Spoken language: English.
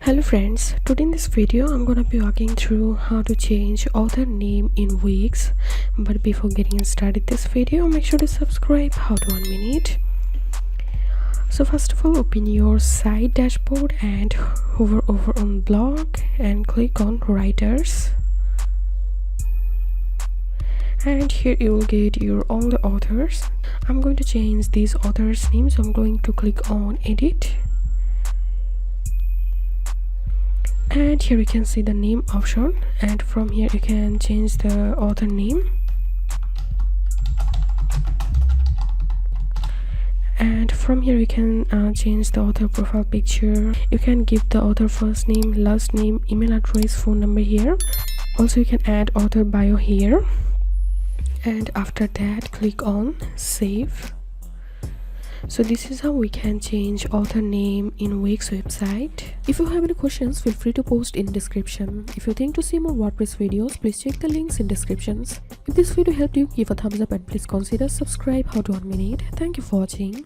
Hello friends, today in this video I'm gonna be walking through how to change author name in Wix. But before getting started this video, make sure to subscribe. How to 1 minute. So first of all, open your site dashboard and hover over on blog and click on writers, and here you will get your all the authors. I'm going to change these authors names, so I'm going to click on edit, and here you can see the name option, and from here you can change the author name. And from here you can change the author profile picture. You can give the author first name, last name, email address, phone number here. Also you can add author bio here, and after that click on save. So this is how we can change author name in Wix website. If you have any questions, feel free to post in description. If you think to see more WordPress videos, please check the links in descriptions. If this video helped you, give a thumbs up and please consider subscribe. How to 1 minute. Thank you for watching.